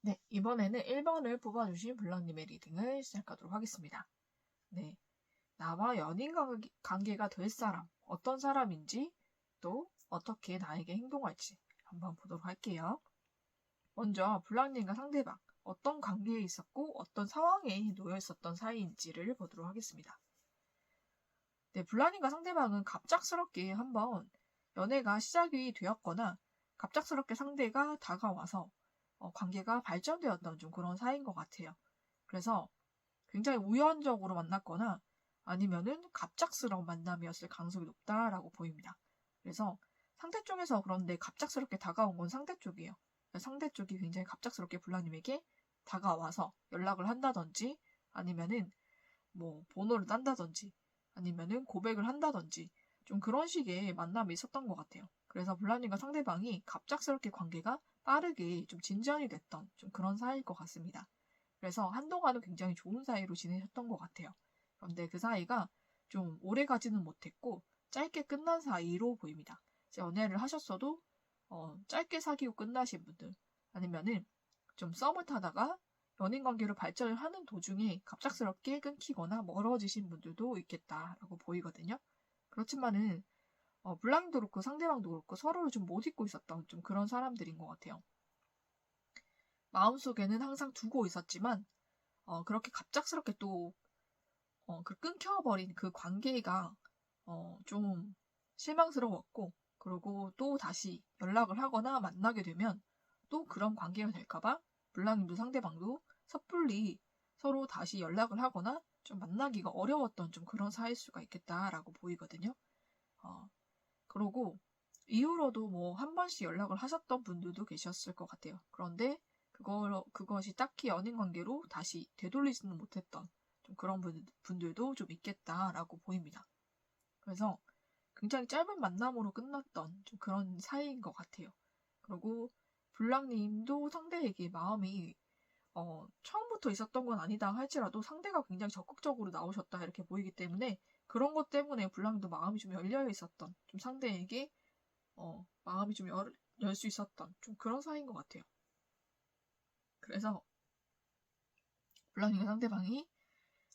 네, 이번에는 1번을 뽑아주신 블랑님의 리딩을 시작하도록 하겠습니다. 네, 나와 연인 관계가 될 사람, 어떤 사람인지, 또 어떻게 나에게 행동할지 한번 보도록 할게요. 먼저 블랑님과 상대방, 어떤 관계에 있었고 어떤 상황에 놓여 있었던 사이인지를 보도록 하겠습니다. 네, 블랑님과 상대방은 갑작스럽게 한번 연애가 시작이 되었거나 갑작스럽게 상대가 다가와서 관계가 발전되었던 좀 그런 사이인 것 같아요. 그래서 굉장히 우연적으로 만났거나 아니면은 갑작스러운 만남이었을 가능성이 높다라고 보입니다. 그래서 상대 쪽에서 그런데 갑작스럽게 다가온 건 상대 쪽이에요. 상대 쪽이 굉장히 갑작스럽게 블랑님에게 다가와서 연락을 한다든지 아니면은 뭐 번호를 딴다든지 아니면은 고백을 한다든지 좀 그런 식의 만남이 있었던 것 같아요. 그래서 블랑님과 상대방이 갑작스럽게 관계가 빠르게 좀 진전이 됐던 좀 그런 사이일 것 같습니다. 그래서 한동안은 굉장히 좋은 사이로 지내셨던 것 같아요. 그런데 그 사이가 좀 오래 가지는 못했고 짧게 끝난 사이로 보입니다. 연애를 하셨어도 짧게 사귀고 끝나신 분들 아니면은 좀 썸을 타다가 연인 관계로 발전을 하는 도중에 갑작스럽게 끊기거나 멀어지신 분들도 있겠다라고 보이거든요. 그렇지만은 블랑도 그렇고 상대방도 그렇고 서로를 좀 못 잊고 있었던 좀 그런 사람들인 것 같아요. 마음속에는 항상 두고 있었지만 그렇게 갑작스럽게 또 그 끊겨버린 그 관계가 좀 실망스러웠고 그리고 또 다시 연락을 하거나 만나게 되면 또 그런 관계가 될까봐 블랑님도 상대방도 섣불리 서로 다시 연락을 하거나 좀 만나기가 어려웠던 좀 그런 사이일 수가 있겠다라고 보이거든요. 그러고 이후로도 뭐 한 번씩 연락을 하셨던 분들도 계셨을 것 같아요. 그런데 그것이 딱히 연인 관계로 다시 되돌리지는 못했던 좀 그런 분들도 좀 있겠다라고 보입니다. 그래서 굉장히 짧은 만남으로 끝났던 좀 그런 사이인 것 같아요. 그리고 블랑님도 상대에게 마음이 처음부터 있었던 건 아니다 할지라도 상대가 굉장히 적극적으로 나오셨다 이렇게 보이기 때문에 그런 것 때문에 블랑도 마음이 좀 열려 있었던 좀 상대에게 마음이 좀 열 수 있었던 좀 그런 사이인 것 같아요. 그래서 블랑님과 상대방이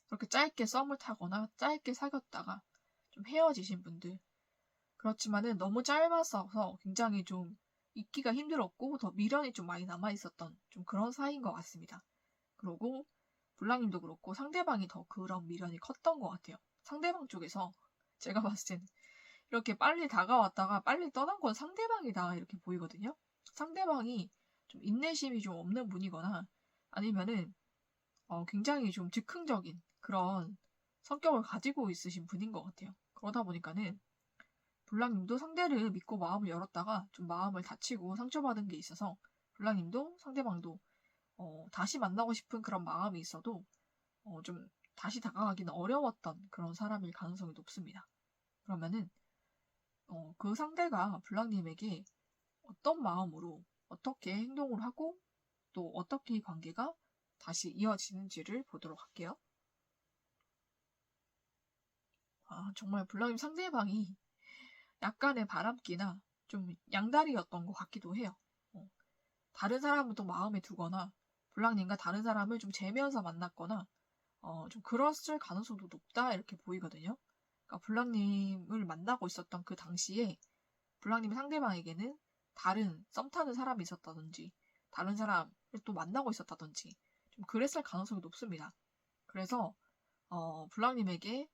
그렇게 짧게 썸을 타거나 짧게 사귀었다가 좀 헤어지신 분들 그렇지만은 너무 짧았어서 굉장히 좀 잊기가 힘들었고 더 미련이 좀 많이 남아있었던 좀 그런 사이인 것 같습니다. 그리고 블랑님도 그렇고 상대방이 더 그런 미련이 컸던 것 같아요. 상대방 쪽에서 제가 봤을 땐 이렇게 빨리 다가왔다가 빨리 떠난 건 상대방이다 이렇게 보이거든요. 상대방이 좀 인내심이 좀 없는 분이거나 아니면은 굉장히 좀 즉흥적인 그런 성격을 가지고 있으신 분인 것 같아요. 그러다 보니까는 블랑님도 상대를 믿고 마음을 열었다가 좀 마음을 다치고 상처받은 게 있어서 블랑님도 상대방도 다시 만나고 싶은 그런 마음이 있어도 좀 다시 다가가기는 어려웠던 그런 사람일 가능성이 높습니다. 그러면은 그 상대가 블랑님에게 어떤 마음으로 어떻게 행동을 하고 또 어떻게 이 관계가 다시 이어지는지를 보도록 할게요. 정말 블랑님 상대방이 약간의 바람기나 좀 양다리였던 것 같기도 해요. 다른 사람을 또 마음에 두거나 블랑님과 다른 사람을 좀 재면서 만났거나 좀 그랬을 가능성도 높다 이렇게 보이거든요. 그러니까 블랑님을 만나고 있었던 그 당시에 블랑님 상대방에게는 다른 썸 타는 사람이 있었다든지 다른 사람을 또 만나고 있었다든지 좀 그랬을 가능성이 높습니다. 그래서 블랑님에게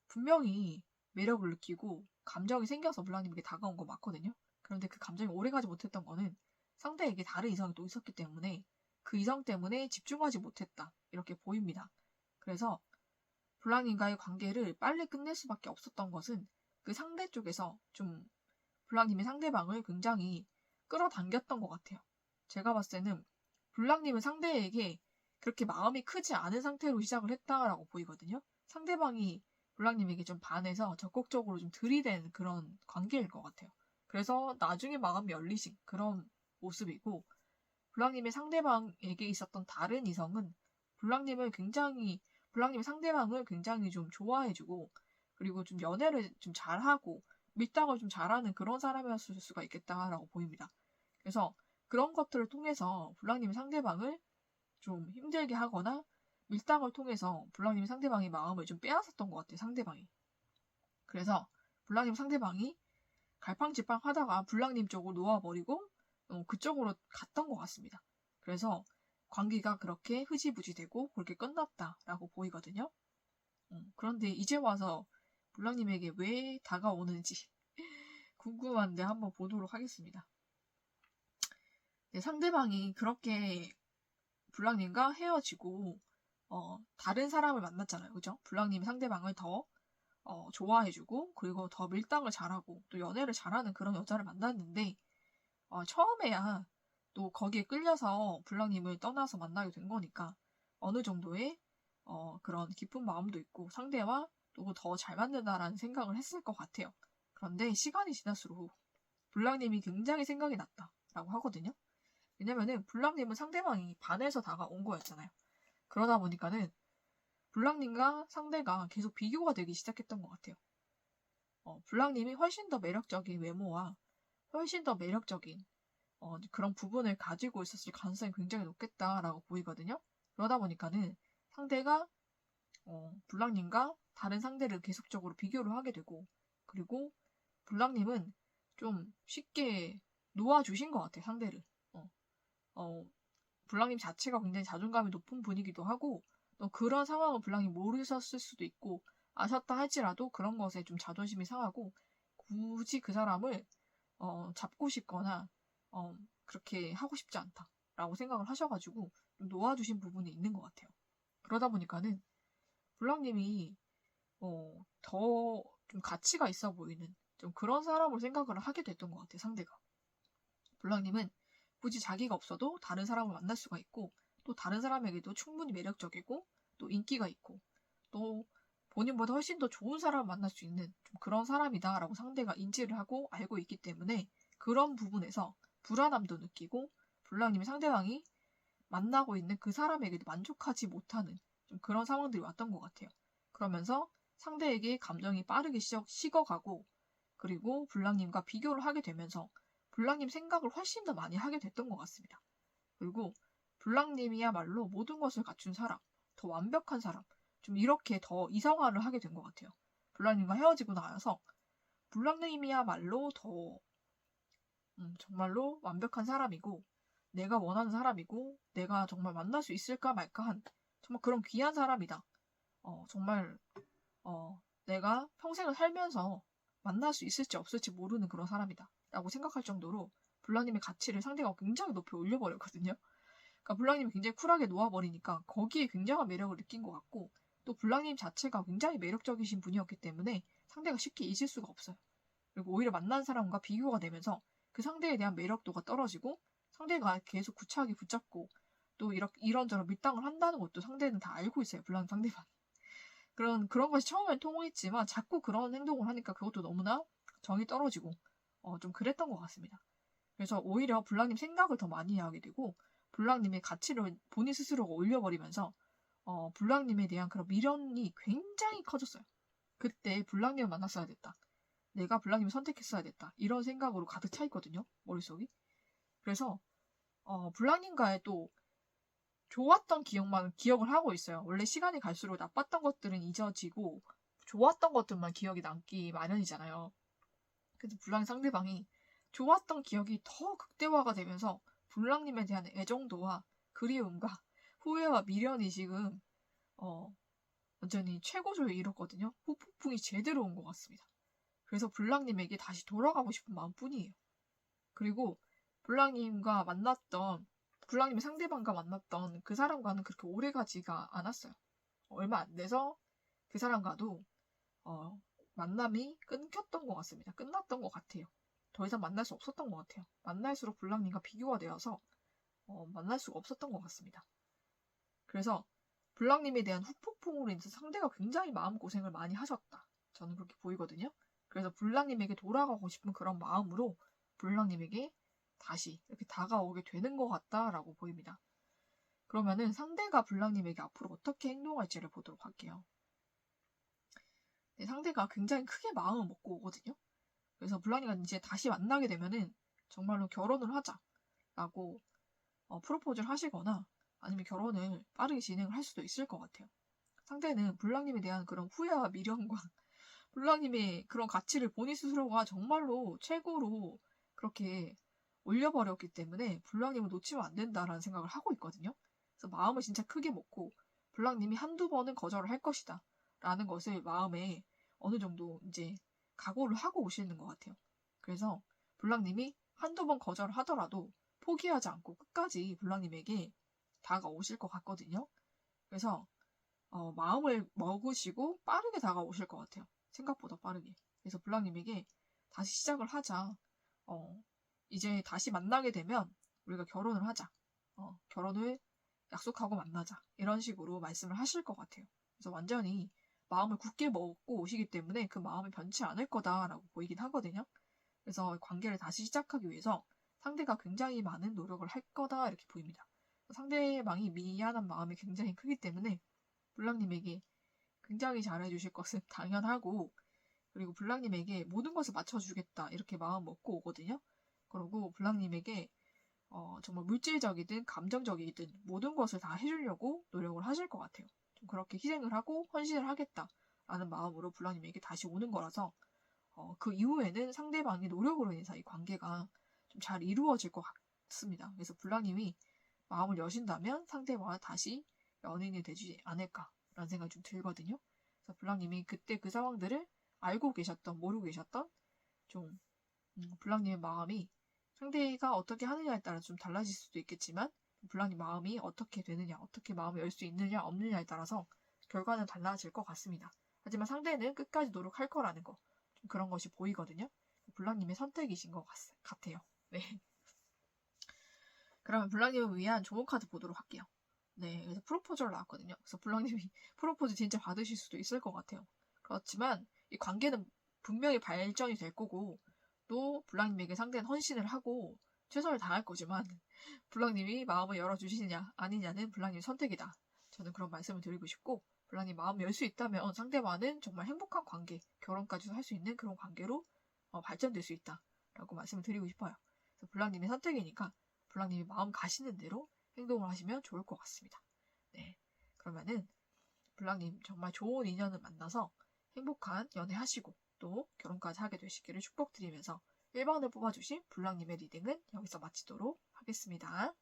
분명히 매력을 느끼고 감정이 생겨서 블랑님에게 다가온 거 맞거든요. 그런데 그 감정이 오래가지 못했던 거는 상대에게 다른 이성이 또 있었기 때문에 그 이성 때문에 집중하지 못했다 이렇게 보입니다. 그래서 블랑님과의 관계를 빨리 끝낼 수밖에 없었던 것은 그 상대 쪽에서 좀 블랑님이 상대방을 굉장히 끌어당겼던 것 같아요. 제가 봤을 때는 블랑님은 상대에게 그렇게 마음이 크지 않은 상태로 시작을 했다라고 보이거든요. 상대방이 블랑님에게 좀 반해서 적극적으로 좀 들이댄 그런 관계일 것 같아요. 그래서 나중에 마음이 열리신 그런 모습이고 블랑님의 상대방에게 있었던 다른 이성은 블랑님의 상대방을 굉장히 좀 좋아해주고 그리고 좀 연애를 좀 잘하고 밀당을 좀 잘하는 그런 사람이었을 수가 있겠다라고 보입니다. 그래서 그런 것들을 통해서 블랑님이 상대방을 좀 힘들게 하거나 밀당을 통해서 블랑님이 상대방의 마음을 좀 빼앗았던 것 같아요. 상대방이. 그래서 블랑님 상대방이 갈팡질팡 하다가 블랑님 쪽으로 놓아버리고 그쪽으로 갔던 것 같습니다. 그래서 관계가 그렇게 흐지부지되고 그렇게 끝났다라고 보이거든요. 그런데 이제 와서 블랑님에게 왜 다가오는지 궁금한데 한번 보도록 하겠습니다. 네, 상대방이 그렇게 블랑님과 헤어지고 다른 사람을 만났잖아요. 그죠? 블랑님이 상대방을 더 좋아해주고 그리고 더 밀당을 잘하고 또 연애를 잘하는 그런 여자를 만났는데 처음에야 또 거기에 끌려서 블랑님을 떠나서 만나게 된 거니까 어느 정도의 그런 깊은 마음도 있고 상대와 또 더 잘 맞는다라는 생각을 했을 것 같아요. 그런데 시간이 지날수록 블랑님이 굉장히 생각이 났다라고 하거든요. 왜냐면은 블랑님은 상대방이 반해서 다가온 거였잖아요. 그러다 보니까는 블랑님과 상대가 계속 비교가 되기 시작했던 것 같아요. 블랑님이 훨씬 더 매력적인 외모와 훨씬 더 매력적인 그런 부분을 가지고 있었을 가능성이 굉장히 높겠다라고 보이거든요. 그러다 보니까는 상대가 블랑님과 다른 상대를 계속적으로 비교를 하게 되고 그리고 블랑님은 좀 쉽게 놓아주신 것 같아요. 상대를. 블랑님 자체가 굉장히 자존감이 높은 분이기도 하고 또 그런 상황을 블랑이 모르셨을 수도 있고 아셨다 할지라도 그런 것에 좀 자존심이 상하고 굳이 그 사람을 잡고 싶거나 그렇게 하고 싶지 않다라고 생각을 하셔가지고 좀 놓아주신 부분이 있는 것 같아요. 그러다 보니까는 블랑님이 더 좀 가치가 있어 보이는 좀 그런 사람으로 생각을 하게 됐던 것 같아요. 상대가. 블랑님은 굳이 자기가 없어도 다른 사람을 만날 수가 있고 또 다른 사람에게도 충분히 매력적이고 또 인기가 있고 또 본인보다 훨씬 더 좋은 사람을 만날 수 있는 좀 그런 사람이다라고 상대가 인지를 하고 알고 있기 때문에 그런 부분에서 불안함도 느끼고 블랑님이 상대방이 만나고 있는 그 사람에게도 만족하지 못하는 좀 그런 상황들이 왔던 것 같아요. 그러면서 상대에게 감정이 빠르게 식어가고 그리고 블랑님과 비교를 하게 되면서 블랑님 생각을 훨씬 더 많이 하게 됐던 것 같습니다. 그리고 블랑님이야말로 모든 것을 갖춘 사람, 더 완벽한 사람, 좀 이렇게 더 이성화를 하게 된 것 같아요. 블랑님과 헤어지고 나서 블랑님이야말로 더 정말로 완벽한 사람이고 내가 원하는 사람이고 내가 정말 만날 수 있을까 말까 한 정말 그런 귀한 사람이다. 정말 내가 평생을 살면서 만날 수 있을지 없을지 모르는 그런 사람이다. 라고 생각할 정도로 블랑님의 가치를 상대가 굉장히 높이 올려버렸거든요. 그러니까 블랑님이 굉장히 쿨하게 놓아버리니까 거기에 굉장한 매력을 느낀 것 같고 또 블랑님 자체가 굉장히 매력적이신 분이었기 때문에 상대가 쉽게 잊을 수가 없어요. 그리고 오히려 만난 사람과 비교가 되면서 그 상대에 대한 매력도가 떨어지고 상대가 계속 구차하게 붙잡고 또 이런저런 밀당을 한다는 것도 상대는 다 알고 있어요. 블랑님 상대방이. 그런 것이 처음엔 통했지만 자꾸 그런 행동을 하니까 그것도 너무나 정이 떨어지고 좀 그랬던 것 같습니다. 그래서 오히려 블랑님 생각을 더 많이 하게 되고 블랑님의 가치를 본인 스스로가 올려버리면서 블랑님에 대한 그런 미련이 굉장히 커졌어요. 그때 블랑님을 만났어야 됐다. 내가 블랑님을 선택했어야 됐다. 이런 생각으로 가득 차 있거든요. 머릿속이. 그래서 블랑님과의 또 좋았던 기억만 기억을 하고 있어요. 원래 시간이 갈수록 나빴던 것들은 잊어지고 좋았던 것들만 기억이 남기 마련이잖아요. 그래서 블랑의 상대방이 좋았던 기억이 더 극대화가 되면서 블랑님에 대한 애정도와 그리움과 후회와 미련이 지금 완전히 최고조에 이뤘거든요. 후폭풍이 제대로 온 것 같습니다. 그래서 블랑님에게 다시 돌아가고 싶은 마음뿐이에요. 그리고 블랑님과 만났던 블랑님의 상대방과 만났던 그 사람과는 그렇게 오래 가지가 않았어요. 얼마 안 돼서 그 사람과도 만남이 끊겼던 것 같습니다. 끝났던 것 같아요. 더 이상 만날 수 없었던 것 같아요. 만날수록 블랑님과 비교가 되어서 만날 수가 없었던 것 같습니다. 그래서 블랑님에 대한 후폭풍으로 인해서 상대가 굉장히 마음고생을 많이 하셨다. 저는 그렇게 보이거든요. 그래서 블랑님에게 돌아가고 싶은 그런 마음으로 블랑님에게 다시 이렇게 다가오게 되는 것 같다라고 보입니다. 그러면은 상대가 블랑님에게 앞으로 어떻게 행동할지를 보도록 할게요. 네, 상대가 굉장히 크게 마음을 먹고 오거든요. 그래서 블랑님과 이제 다시 만나게 되면은 정말로 결혼을 하자. 라고 프로포즈를 하시거나 아니면 결혼을 빠르게 진행을 할 수도 있을 것 같아요. 상대는 블랑님에 대한 그런 후회와 미련과 블랑님의 그런 가치를 본인 스스로가 정말로 최고로 그렇게 올려버렸기 때문에 블랑님을 놓치면 안 된다라는 생각을 하고 있거든요. 그래서 마음을 진짜 크게 먹고 블랑님이 한두 번은 거절을 할 것이다 라는 것을 마음에 어느 정도 이제 각오를 하고 오시는 것 같아요. 그래서 블랑님이 한두 번 거절을 하더라도 포기하지 않고 끝까지 블랑님에게 다가오실 것 같거든요. 그래서 마음을 먹으시고 빠르게 다가오실 것 같아요. 생각보다 빠르게. 그래서 블랑님에게 다시 시작을 하자. 이제 다시 만나게 되면 우리가 결혼을 하자. 결혼을 약속하고 만나자. 이런 식으로 말씀을 하실 것 같아요. 그래서 완전히 마음을 굳게 먹고 오시기 때문에 그 마음이 변치 않을 거다라고 보이긴 하거든요. 그래서 관계를 다시 시작하기 위해서 상대가 굉장히 많은 노력을 할 거다 이렇게 보입니다. 상대방이 미안한 마음이 굉장히 크기 때문에 블랑님에게 굉장히 잘해주실 것은 당연하고 그리고 블랑님에게 모든 것을 맞춰주겠다 이렇게 마음 먹고 오거든요. 그리고 블랑님에게 정말 물질적이든 감정적이든 모든 것을 다 해주려고 노력을 하실 것 같아요. 좀 그렇게 희생을 하고 헌신을 하겠다라는 마음으로 블랑님에게 다시 오는 거라서 그 이후에는 상대방의 노력으로 인해서 이 관계가 좀 잘 이루어질 것 같습니다. 그래서 블랑님이 마음을 여신다면 상대와 다시 연인이 되지 않을까라는 생각이 좀 들거든요. 그래서 블랑님이 그때 그 상황들을 알고 계셨던 모르고 계셨던 좀 블랑님의 마음이 상대가 어떻게 하느냐에 따라 좀 달라질 수도 있겠지만 블랑님 마음이 어떻게 되느냐 어떻게 마음을 열 수 있느냐 없느냐에 따라서 결과는 달라질 것 같습니다. 하지만 상대는 끝까지 노력할 거라는 거 좀 그런 것이 보이거든요. 블랑님의 선택이신 것 같아요. 네. 그러면 블랑님을 위한 좋은 카드 보도록 할게요. 네, 그래서 프로포즈를 나왔거든요. 그래서 블랑님이 프로포즈 진짜 받으실 수도 있을 것 같아요. 그렇지만 이 관계는 분명히 발전이 될 거고 또 블랑님에게 상대는 헌신을 하고 최선을 다할 거지만 블랑님이 마음을 열어주시느냐 아니냐는 블랑님 선택이다. 저는 그런 말씀을 드리고 싶고 블랑님 마음을 열 수 있다면 상대와는 정말 행복한 관계, 결혼까지도 할 수 있는 그런 관계로 발전될 수 있다라고 말씀을 드리고 싶어요. 그래서 블랑님의 선택이니까 블랑님이 마음 가시는 대로 행동을 하시면 좋을 것 같습니다. 네, 그러면은 블랑님 정말 좋은 인연을 만나서 행복한 연애하시고 또 결혼까지 하게 되시기를 축복드리면서 1번을 뽑아주신 블랑님의 리딩은 여기서 마치도록 하겠습니다.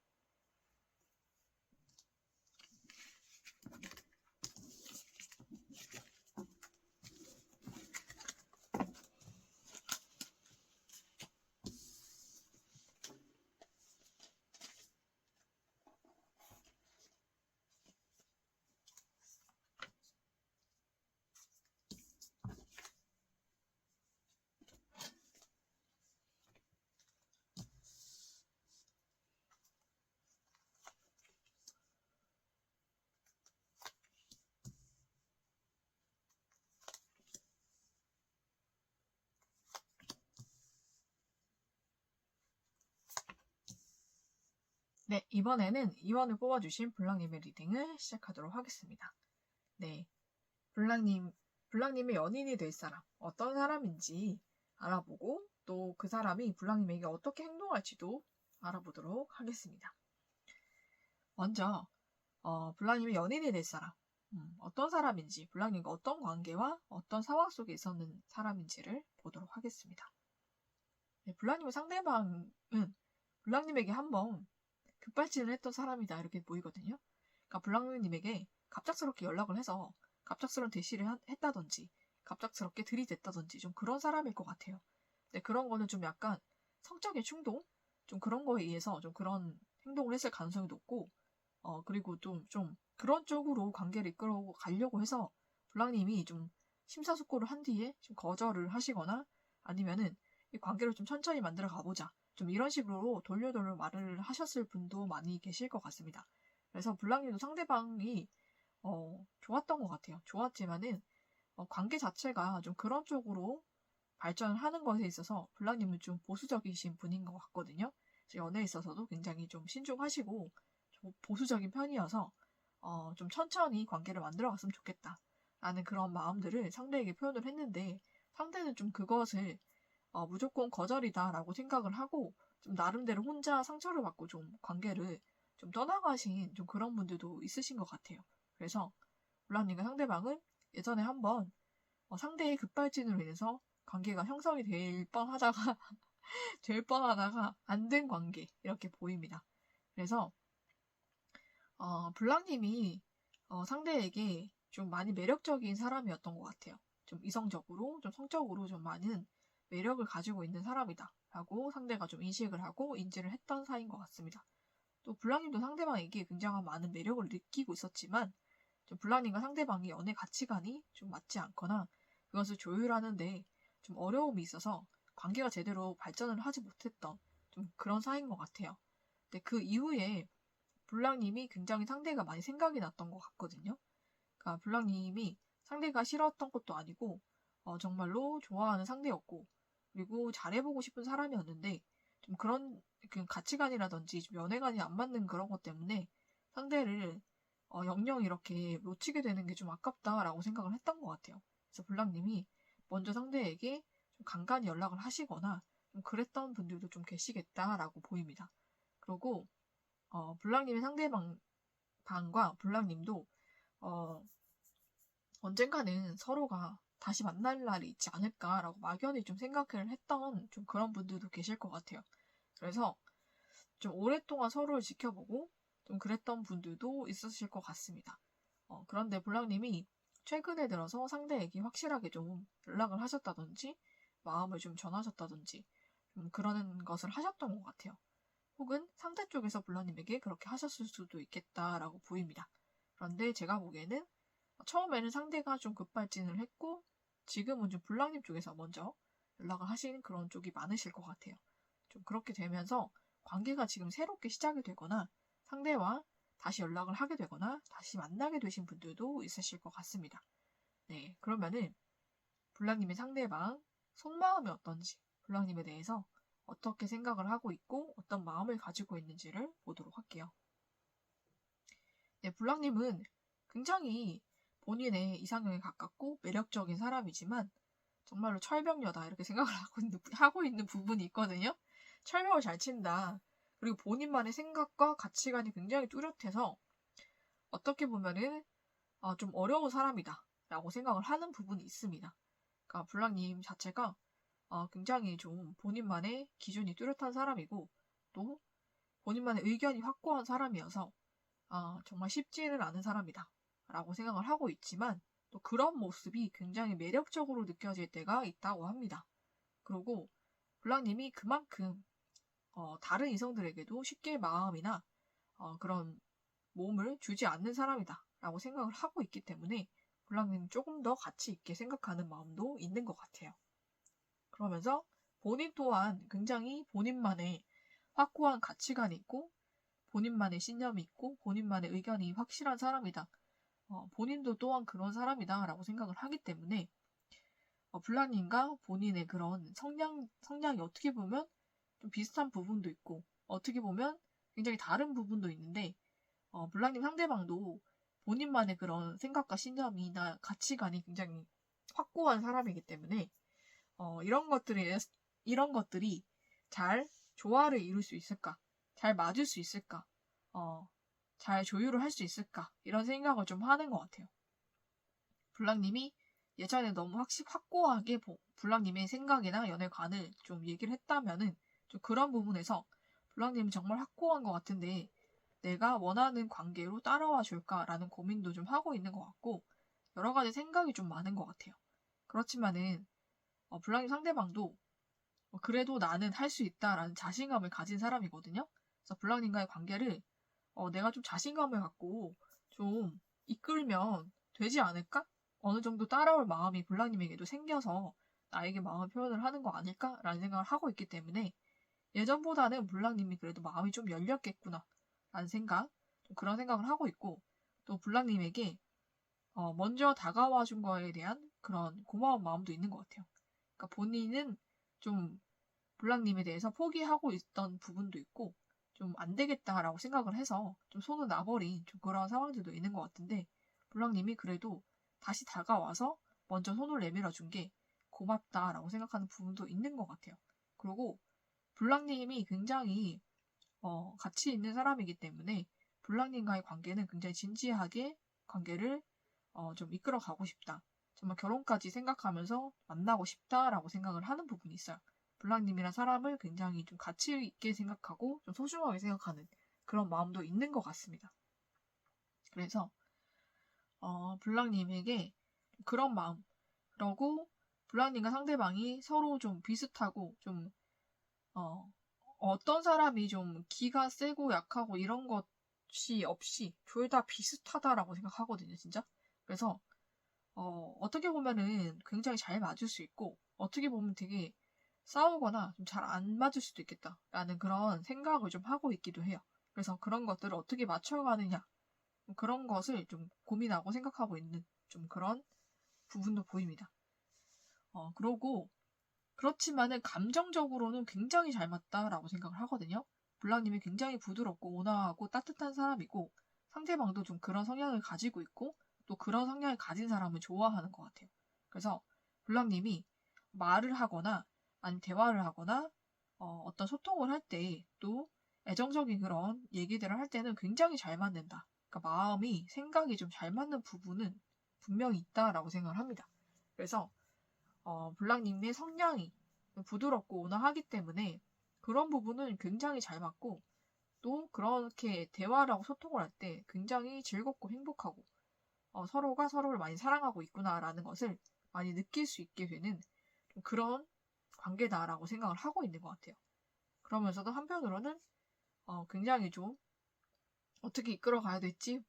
네, 이번에는 2번을 뽑아주신 블랑님의 리딩을 시작하도록 하겠습니다. 네, 블랑님의 연인이 될 사람, 어떤 사람인지 알아보고 또 그 사람이 블랑님에게 어떻게 행동할지도 알아보도록 하겠습니다. 먼저 블랑님의 연인이 될 사람, 어떤 사람인지, 블랑님과 어떤 관계와 어떤 상황 속에 있었는 사람인지를 보도록 하겠습니다. 네, 블랑님의 상대방은 블랑님에게 한번 급발진을 했던 사람이다 이렇게 보이거든요. 그러니까 블랑님에게 갑작스럽게 연락을 해서 갑작스러운 대시를 했다든지 갑작스럽게 들이댔다든지 좀 그런 사람일 것 같아요. 근데 그런 거는 좀 약간 성적인 충동? 좀 그런 거에 의해서 좀 그런 행동을 했을 가능성이 높고 그리고 좀 그런 쪽으로 관계를 이끌어 가려고 해서 블랑님이 좀 심사숙고를 한 뒤에 좀 거절을 하시거나 아니면은 이 관계를 좀 천천히 만들어 가보자. 좀 이런 식으로 돌려돌려 말을 하셨을 분도 많이 계실 것 같습니다. 그래서 블랑님도 상대방이 좋았던 것 같아요. 좋았지만은 관계 자체가 좀 그런 쪽으로 발전을 하는 것에 있어서 블랑님은 좀 보수적이신 분인 것 같거든요. 연애에 있어서도 굉장히 좀 신중하시고 좀 보수적인 편이어서 좀 천천히 관계를 만들어 갔으면 좋겠다 라는 그런 마음들을 상대에게 표현을 했는데 상대는 좀 그것을 무조건 거절이다 라고 생각을 하고 좀 나름대로 혼자 상처를 받고 좀 관계를 좀 떠나가신 좀 그런 분들도 있으신 것 같아요. 그래서 블랑님과 상대방은 예전에 한번 상대의 급발진으로 인해서 관계가 형성이 될 뻔하다가 안 된 관계 이렇게 보입니다. 그래서 블랑님이 상대에게 좀 많이 매력적인 사람이었던 것 같아요. 좀 이성적으로, 좀 성적으로 좀 많은 매력을 가지고 있는 사람이다 라고 상대가 좀 인식을 하고 인지를 했던 사이인 것 같습니다. 또 블랑님도 상대방에게 굉장한 많은 매력을 느끼고 있었지만 좀 블랑님과 상대방의 연애 가치관이 좀 맞지 않거나 그것을 조율하는데 좀 어려움이 있어서 관계가 제대로 발전을 하지 못했던 좀 그런 사이인 것 같아요. 근데 그 이후에 블랑님이 굉장히 상대가 많이 생각이 났던 것 같거든요. 그러니까 블랑님이 상대가 싫었던 것도 아니고 정말로 좋아하는 상대였고 그리고 잘해보고 싶은 사람이었는데 좀 그런 그 가치관이라든지 좀 연애관이 안 맞는 그런 것 때문에 상대를 영영 이렇게 놓치게 되는 게 좀 아깝다라고 생각을 했던 것 같아요. 그래서 블랑님이 먼저 상대에게 좀 간간히 연락을 하시거나 좀 그랬던 분들도 좀 계시겠다라고 보입니다. 그리고 블랑님의 상대방과 블랑님도 언젠가는 서로가 다시 만날 날이 있지 않을까라고 막연히 좀 생각을 했던 좀 그런 분들도 계실 것 같아요. 그래서 좀 오랫동안 서로를 지켜보고 좀 그랬던 분들도 있으실 것 같습니다. 그런데 블랑님이 최근에 들어서 상대에게 확실하게 좀 연락을 하셨다든지 마음을 좀 전하셨다든지 좀 그런 것을 하셨던 것 같아요. 혹은 상대 쪽에서 블랑님에게 그렇게 하셨을 수도 있겠다라고 보입니다. 그런데 제가 보기에는 처음에는 상대가 좀 급발진을 했고 지금은 좀 블랑님 쪽에서 먼저 연락을 하신 그런 쪽이 많으실 것 같아요. 좀 그렇게 되면서 관계가 지금 새롭게 시작이 되거나 상대와 다시 연락을 하게 되거나 다시 만나게 되신 분들도 있으실 것 같습니다. 네, 그러면은 블랑님의 상대방 속마음이 어떤지, 블랑님에 대해서 어떻게 생각을 하고 있고 어떤 마음을 가지고 있는지를 보도록 할게요. 네, 블랑님은 굉장히 본인의 이상형에 가깝고 매력적인 사람이지만 정말로 철벽녀다 이렇게 생각을 하고 있는 부분이 있거든요. 철벽을 잘 친다. 그리고 본인만의 생각과 가치관이 굉장히 뚜렷해서 어떻게 보면은 좀 어려운 사람이다 라고 생각을 하는 부분이 있습니다. 그러니까 블랑님 자체가 굉장히 좀 본인만의 기준이 뚜렷한 사람이고 또 본인만의 의견이 확고한 사람이어서 정말 쉽지는 않은 사람이다 라고 생각을 하고 있지만 또 그런 모습이 굉장히 매력적으로 느껴질 때가 있다고 합니다. 그리고 블랑님이 그만큼 다른 이성들에게도 쉽게 마음이나 그런 몸을 주지 않는 사람이다 라고 생각을 하고 있기 때문에 블랑님은 조금 더 가치 있게 생각하는 마음도 있는 것 같아요. 그러면서 본인 또한 굉장히 본인만의 확고한 가치관이 있고 본인만의 신념이 있고 본인만의 의견이 확실한 사람이다. 본인도 또한 그런 사람이다 라고 생각을 하기 때문에 블랑님과 본인의 그런 성향이 어떻게 보면 좀 비슷한 부분도 있고 어떻게 보면 굉장히 다른 부분도 있는데 블랑님 상대방도 본인만의 그런 생각과 신념이나 가치관이 굉장히 확고한 사람이기 때문에 이런 것들이 잘 조화를 이룰 수 있을까? 잘 맞을 수 있을까? 잘 조율을 할 수 있을까? 이런 생각을 좀 하는 것 같아요. 블랑님이 예전에 너무 확고하게 블랑님의 생각이나 연애관을 좀 얘기를 했다면은 좀 그런 부분에서 블랑님이 정말 확고한 것 같은데 내가 원하는 관계로 따라와 줄까라는 고민도 좀 하고 있는 것 같고 여러 가지 생각이 좀 많은 것 같아요. 그렇지만은 블랑님 상대방도 그래도 나는 할 수 있다라는 자신감을 가진 사람이거든요. 그래서 블랑님과의 관계를 내가 좀 자신감을 갖고 좀 이끌면 되지 않을까? 어느 정도 따라올 마음이 블랑님에게도 생겨서 나에게 마음을 표현을 하는 거 아닐까라는 생각을 하고 있기 때문에 예전보다는 블랑님이 그래도 마음이 좀 열렸겠구나 라는 생각, 좀 그런 생각을 하고 있고 또 블랑님에게 먼저 다가와 준 거에 대한 그런 고마운 마음도 있는 것 같아요. 그러니까 본인은 좀 블랑님에 대해서 포기하고 있던 부분도 있고 좀 안 되겠다라고 생각을 해서 좀 손을 놔버린 좀 그런 상황들도 있는 것 같은데 블랑님이 그래도 다시 다가와서 먼저 손을 내밀어 준 게 고맙다라고 생각하는 부분도 있는 것 같아요. 그리고 블랑님이 굉장히 가치 있는 사람이기 때문에 블랑님과의 관계는 굉장히 진지하게 관계를 좀 이끌어가고 싶다. 정말 결혼까지 생각하면서 만나고 싶다라고 생각을 하는 부분이 있어요. 블랑님이란 사람을 굉장히 좀 가치 있게 생각하고 좀 소중하게 생각하는 그런 마음도 있는 것 같습니다. 그래서 블랑님에게 그런 마음, 그러고 블랑님과 상대방이 서로 좀 비슷하고 좀 어떤 사람이 좀 기가 세고 약하고 이런 것이 없이 둘 다 비슷하다라고 생각하거든요, 진짜. 그래서 어떻게 보면은 굉장히 잘 맞을 수 있고 어떻게 보면 되게 싸우거나 좀 잘 안 맞을 수도 있겠다라는 그런 생각을 좀 하고 있기도 해요. 그래서 그런 것들을 어떻게 맞춰가느냐 그런 것을 좀 고민하고 생각하고 있는 좀 그런 부분도 보입니다. 그러고 그렇지만은 감정적으로는 굉장히 잘 맞다라고 생각을 하거든요. 블랑님이 굉장히 부드럽고 온화하고 따뜻한 사람이고 상대방도 좀 그런 성향을 가지고 있고 또 그런 성향을 가진 사람을 좋아하는 것 같아요. 그래서 블랑님이 말을 하거나 아니면 대화를 하거나 어떤 소통을 할 때 또 애정적인 그런 얘기들을 할 때는 굉장히 잘 맞는다. 그러니까 마음이 생각이 좀 잘 맞는 부분은 분명히 있다라고 생각을 합니다. 그래서 블랑님의 성향이 부드럽고 온화하기 때문에 그런 부분은 굉장히 잘 맞고 또 그렇게 대화라고 소통을 할 때 굉장히 즐겁고 행복하고 서로가 서로를 많이 사랑하고 있구나라는 것을 많이 느낄 수 있게 되는 그런 관계다라고 생각을 하고 있는 것 같아요. 그러면서도 한편으로는 굉장히 좀 어떻게 이끌어가야 될지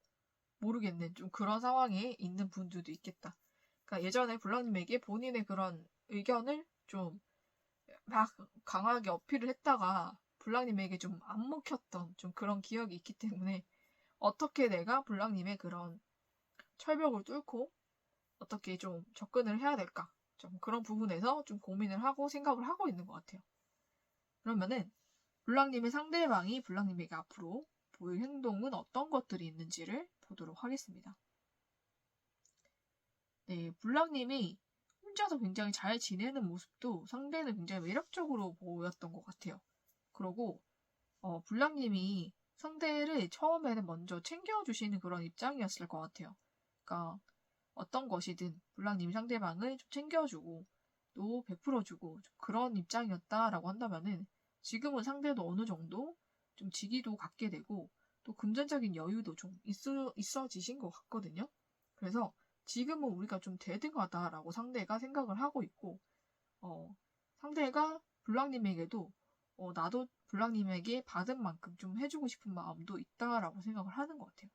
모르겠는 좀 그런 상황에 있는 분들도 있겠다. 그러니까 예전에 블랑님에게 본인의 그런 의견을 좀 막 강하게 어필을 했다가 블랑님에게 좀 안 먹혔던 좀 그런 기억이 있기 때문에 어떻게 내가 블랑님의 그런 철벽을 뚫고 어떻게 좀 접근을 해야 될까? 좀 그런 부분에서 좀 고민을 하고 생각을 하고 있는 것 같아요. 그러면은 블랑님의 상대방이 블랑님에게 앞으로 보일 행동은 어떤 것들이 있는지를 보도록 하겠습니다. 네, 블랑님이 혼자서 굉장히 잘 지내는 모습도 상대는 굉장히 매력적으로 보였던 것 같아요. 그리고 블랑님이 상대를 처음에는 먼저 챙겨주시는 그런 입장이었을 것 같아요. 그러니까 어떤 것이든 블랑님이 상대방을 좀 챙겨주고 또 베풀어주고 좀 그런 입장이었다라고 한다면은 지금은 상대도 어느 정도 좀 지기도 갖게 되고 또 금전적인 여유도 좀 있어지신 것 같거든요. 그래서 지금은 우리가 좀 대등하다라고 상대가 생각을 하고 있고 상대가 블랑님에게도 나도 블랑님에게 받은 만큼 좀 해주고 싶은 마음도 있다라고 생각을 하는 것 같아요.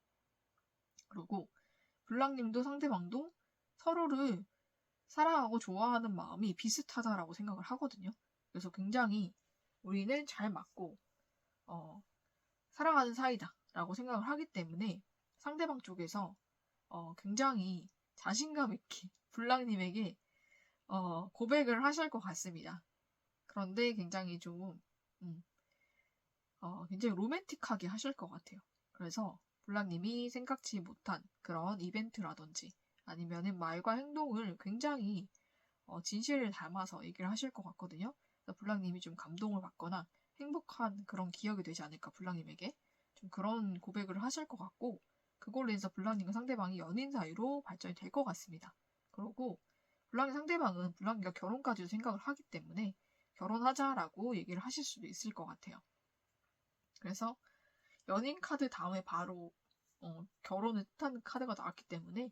그리고 블랑님도 상대방도 서로를 사랑하고 좋아하는 마음이 비슷하다라고 생각을 하거든요. 그래서 굉장히 우리는 잘 맞고 사랑하는 사이다라고 생각을 하기 때문에 상대방 쪽에서 굉장히 자신감 있게 블랑님에게 고백을 하실 것 같습니다. 그런데 굉장히 좀 굉장히 로맨틱하게 하실 것 같아요. 그래서 블랑님이 생각지 못한 그런 이벤트라든지 아니면은 말과 행동을 굉장히 진실을 담아서 얘기를 하실 것 같거든요. 그래서 블랑님이 좀 감동을 받거나 행복한 그런 기억이 되지 않을까 블랑님에게 좀 그런 고백을 하실 것 같고 그걸로 인해서 블랑님과 상대방이 연인 사이로 발전이 될 것 같습니다. 그리고 블랑의 상대방은 블랑이가 결혼까지도 생각을 하기 때문에 결혼하자라고 얘기를 하실 수도 있을 것 같아요. 그래서 연인 카드 다음에 바로 결혼을 뜻하는 카드가 나왔기 때문에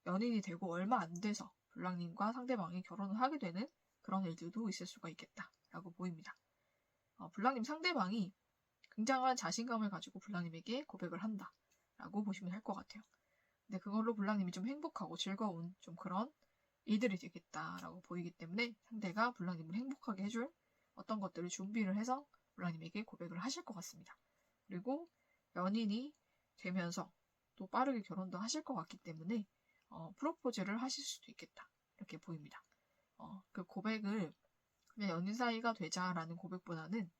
연인이 되고 얼마 안 돼서 블랑님과 상대방이 결혼을 하게 되는 그런 일들도 있을 수가 있겠다라고 보입니다. 블랑님 상대방이 굉장한 자신감을 가지고 블랑님에게 고백을 한다라고 보시면 될 것 같아요. 근데 그걸로 블랑님이 좀 행복하고 즐거운 좀 그런 일들이 되겠다라고 보이기 때문에 상대가 블랑님을 행복하게 해줄 어떤 것들을 준비를 해서 블랑님에게 고백을 하실 것 같습니다. 그리고 연인이 되면서 또 빠르게 결혼도 하실 것 같기 때문에 프로포즈를 하실 수도 있겠다 이렇게 보입니다. 그 고백을 그냥 연인 사이가 되자라는 고백보다는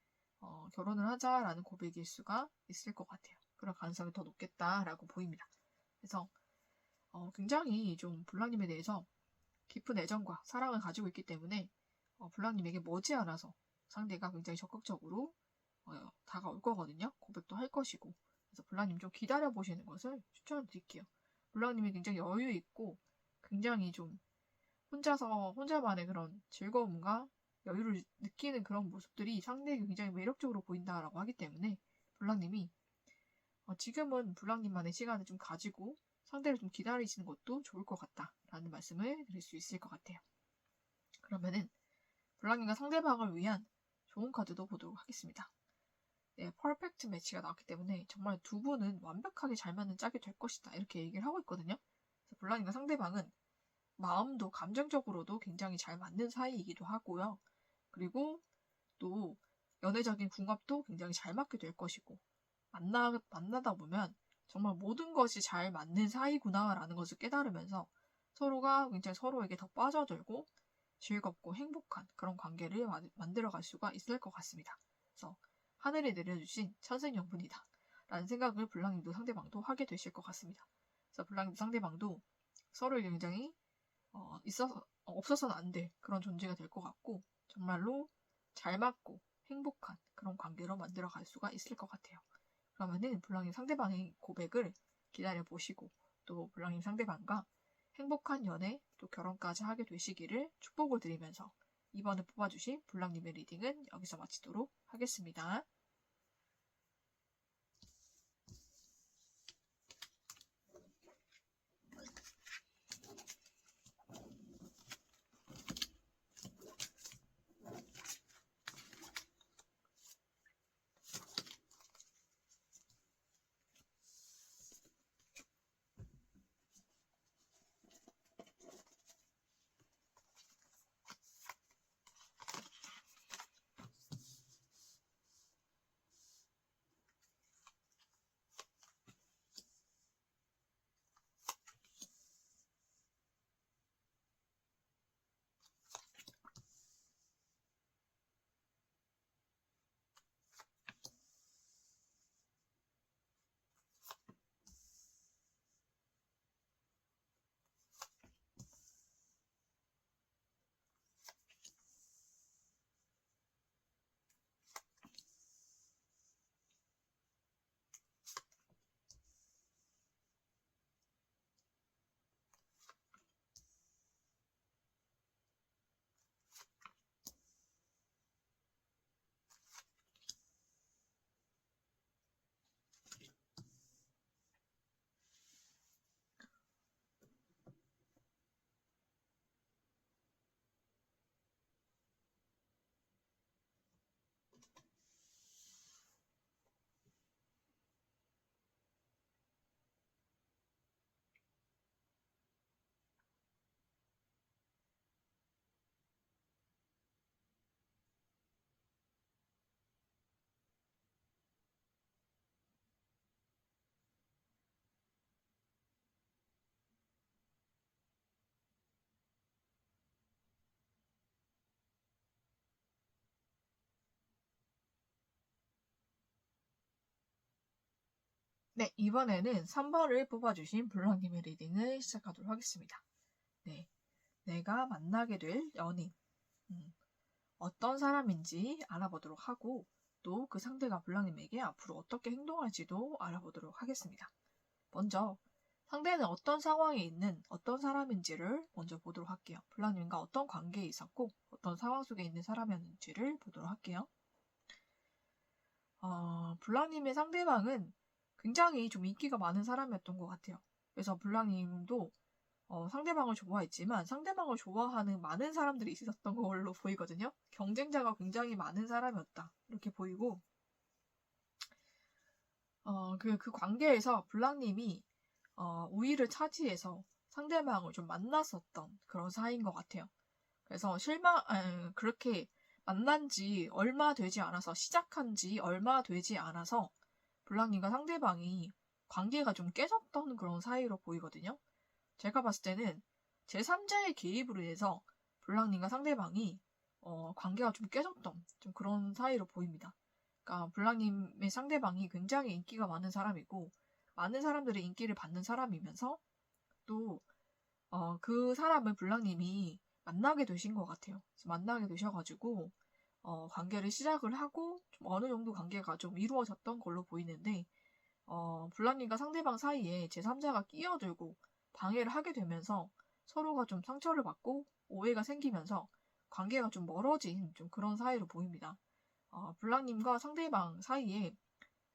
결혼을 하자라는 고백일 수가 있을 것 같아요. 그럴 가능성이 더 높겠다라고 보입니다. 그래서 굉장히 좀 블랑님에 대해서 깊은 애정과 사랑을 가지고 있기 때문에 블랑님에게 머지않아서 상대가 굉장히 적극적으로 다가올 거거든요. 고백도 할 것이고. 그래서 블랑님 좀 기다려보시는 것을 추천드릴게요. 블랑님이 굉장히 여유 있고 굉장히 좀 혼자만의 그런 즐거움과 여유를 느끼는 그런 모습들이 상대에게 굉장히 매력적으로 보인다라고 하기 때문에 블랑님이 지금은 블랑님만의 시간을 좀 가지고 상대를 좀 기다리시는 것도 좋을 것 같다라는 말씀을 드릴 수 있을 것 같아요. 그러면은 블랑님과 상대방을 위한 좋은 카드도 보도록 하겠습니다. 네, 퍼펙트 매치가 나왔기 때문에 정말 두 분은 완벽하게 잘 맞는 짝이 될 것이다 이렇게 얘기를 하고 있거든요. 그래서 블랑님과 상대방은 마음도 감정적으로도 굉장히 잘 맞는 사이이기도 하고요. 그리고 또 연애적인 궁합도 굉장히 잘 맞게 될 것이고 만나다 보면 정말 모든 것이 잘 맞는 사이구나라는 것을 깨달으면서 서로가 굉장히 서로에게 더 빠져들고 즐겁고 행복한 그런 관계를 만들어갈 수가 있을 것 같습니다. 그래서 하늘이 내려주신 천생연분이다 라는 생각을 블랑님도 상대방도 하게 되실 것 같습니다. 그래서 블랑님도 상대방도 서로에게 굉장히 없어서는 안 될 그런 존재가 될 것 같고 정말로 잘 맞고 행복한 그런 관계로 만들어갈 수가 있을 것 같아요. 그러면은 블랑님 상대방의 고백을 기다려보시고 또 블랑님 상대방과 행복한 연애 또 결혼까지 하게 되시기를 축복을 드리면서 이번에 뽑아주신 블랑님의 리딩은 여기서 마치도록 하겠습니다. 네, 이번에는 3번을 뽑아주신 블랑님의 리딩을 시작하도록 하겠습니다. 네, 내가 만나게 될 연인 어떤 사람인지 알아보도록 하고 또 그 상대가 블랑님에게 앞으로 어떻게 행동할지도 알아보도록 하겠습니다. 먼저 상대는 어떤 상황에 있는 어떤 사람인지를 먼저 보도록 할게요. 블랑님과 어떤 관계에 있었고 어떤 상황 속에 있는 사람이었는지를 보도록 할게요. 블랑님의 상대방은 굉장히 좀 인기가 많은 사람이었던 것 같아요. 그래서 블랑님도 상대방을 좋아했지만 상대방을 좋아하는 많은 사람들이 있었던 걸로 보이거든요. 경쟁자가 굉장히 많은 사람이었다. 이렇게 보이고 그 관계에서 블랑님이 우위를 차지해서 상대방을 좀 만났었던 그런 사이인 것 같아요. 그래서 그렇게 만난 지 얼마 되지 않아서 시작한 지 얼마 되지 않아서 블랑님과 상대방이 관계가 좀 깨졌던 그런 사이로 보이거든요. 제가 봤을 때는 제3자의 개입으로 인해서 블랑님과 상대방이 관계가 좀 깨졌던 좀 그런 사이로 보입니다. 그러니까 블랑님의 상대방이 굉장히 인기가 많은 사람이고 많은 사람들의 인기를 받는 사람이면서 또 그 사람을 블랑님이 만나게 되신 것 같아요. 그래서 만나게 되셔가지고 관계를 시작을 하고 좀 어느 정도 관계가 좀 이루어졌던 걸로 보이는데 블랑님과 상대방 사이에 제3자가 끼어들고 방해를 하게 되면서 서로가 좀 상처를 받고 오해가 생기면서 관계가 좀 멀어진 좀 그런 사이로 보입니다. 블랑님과 상대방 사이에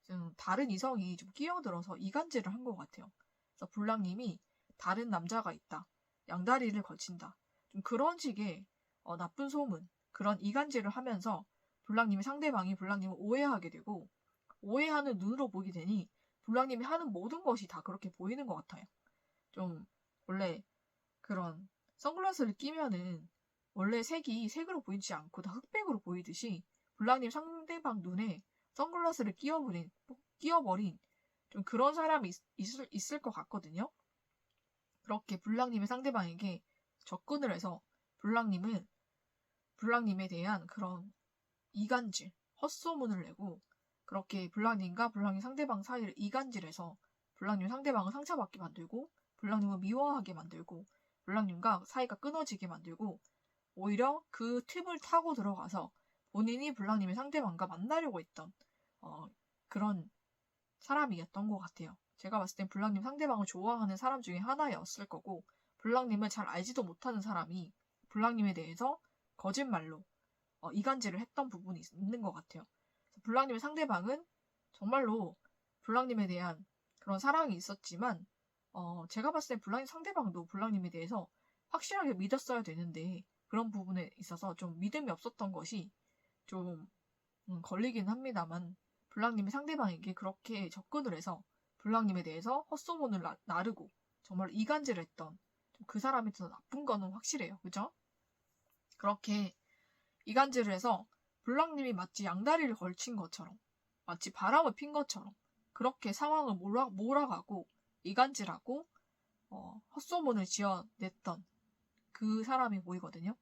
좀 다른 이성이 좀 끼어들어서 이간질을 한 것 같아요. 그래서 블랑님이 다른 남자가 있다, 양다리를 걸친다, 좀 그런 식의 나쁜 소문, 그런 이간질을 하면서 블랑님이 상대방이 블랑님을 오해하게 되고 오해하는 눈으로 보게 되니 블랑님이 하는 모든 것이 다 그렇게 보이는 것 같아요. 좀 원래 그런 선글라스를 끼면은 원래 색이 색으로 보이지 않고 다 흑백으로 보이듯이 블랑님 상대방 눈에 선글라스를 끼워버린 좀 그런 사람이 있을 것 같거든요. 그렇게 블랑님의 상대방에게 접근을 해서 블랑님에 대한 그런 이간질, 헛소문을 내고 그렇게 블랑님과 블랑님 상대방 사이를 이간질해서 블랑님 상대방을 상처받게 만들고 블랑님을 미워하게 만들고 블랑님과 사이가 끊어지게 만들고 오히려 그 틈을 타고 들어가서 본인이 블랑님의 상대방과 만나려고 했던 그런 사람이었던 것 같아요. 제가 봤을 땐 블랑님 상대방을 좋아하는 사람 중에 하나였을 거고 블랑님을 잘 알지도 못하는 사람이 블랑님에 대해서 거짓말로 이간질을 했던 부분이 있는 것 같아요. 블랑님의 상대방은 정말로 블랑님에 대한 그런 사랑이 있었지만 제가 봤을 때 블랑님 상대방도 블랑님에 대해서 확실하게 믿었어야 되는데 그런 부분에 있어서 좀 믿음이 없었던 것이 좀 걸리긴 합니다만 블랑님이 상대방에게 그렇게 접근을 해서 블랑님에 대해서 헛소문을 나르고 정말 이간질을 했던 그 사람이 더 나쁜 거는 확실해요. 그죠? 그렇게 이간질을 해서 블랑님이 마치 양다리를 걸친 것처럼 마치 바람을 핀 것처럼 그렇게 상황을 몰아가고 이간질하고 헛소문을 지어냈던 그 사람이 보이거든요.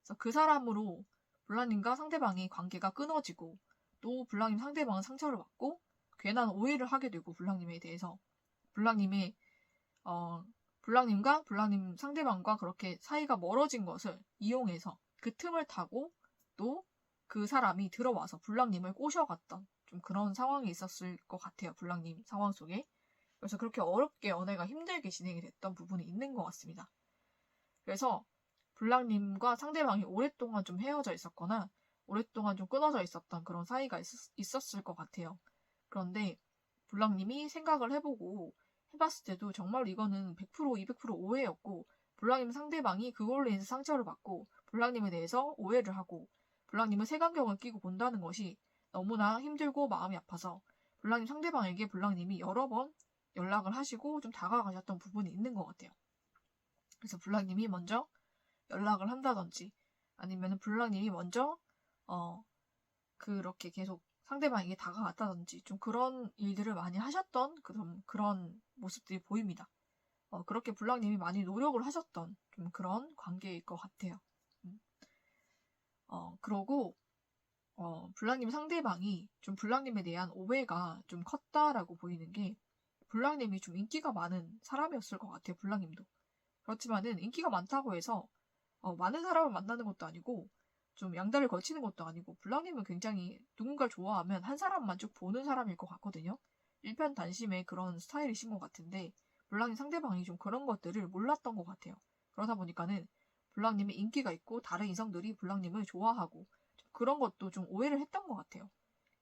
그래서 그 사람으로 블랑님과 상대방이 관계가 끊어지고 또 블랑님 상대방은 상처를 받고 괜한 오해를 하게 되고 블랑님에 대해서 블랑님과 블랑님 상대방과 그렇게 사이가 멀어진 것을 이용해서 그 틈을 타고 또 그 사람이 들어와서 블랑님을 꼬셔갔던 좀 그런 상황이 있었을 것 같아요. 블랑님 상황 속에. 그래서 그렇게 어렵게 연애가 힘들게 진행이 됐던 부분이 있는 것 같습니다. 그래서 블랑님과 상대방이 오랫동안 좀 헤어져 있었거나 오랫동안 좀 끊어져 있었던 그런 사이가 있었을 것 같아요. 그런데 블랑님이 생각을 해봤을 때도 정말 이거는 100% 200% 오해였고 블랑님 상대방이 그걸로 인해서 상처를 받고 블랑님에 대해서 오해를 하고 블랑님은 색안경을 끼고 본다는 것이 너무나 힘들고 마음이 아파서 블랑님 상대방에게 블랑님이 여러 번 연락을 하시고 좀 다가가셨던 부분이 있는 것 같아요. 그래서 블랑님이 먼저 연락을 한다든지 아니면 블랑님이 먼저 그렇게 계속 상대방에게 다가갔다든지 좀 그런 일들을 많이 하셨던 그런 모습들이 보입니다. 그렇게 블랑님이 많이 노력을 하셨던 좀 그런 관계일 것 같아요. 그러고 블랑님 상대방이 좀 블랑님에 대한 오해가 좀 컸다라고 보이는 게 블랑님이 좀 인기가 많은 사람이었을 것 같아요. 블랑님도. 그렇지만은 인기가 많다고 해서 많은 사람을 만나는 것도 아니고 좀 양다리를 걸치는 것도 아니고 블랑님은 굉장히 누군가를 좋아하면 한 사람만 쭉 보는 사람일 것 같거든요. 일편단심의 그런 스타일이신 것 같은데 블랑님 상대방이 좀 그런 것들을 몰랐던 것 같아요. 그러다 보니까는 블랑님이 인기가 있고 다른 이성들이 블랑님을 좋아하고 그런 것도 좀 오해를 했던 것 같아요.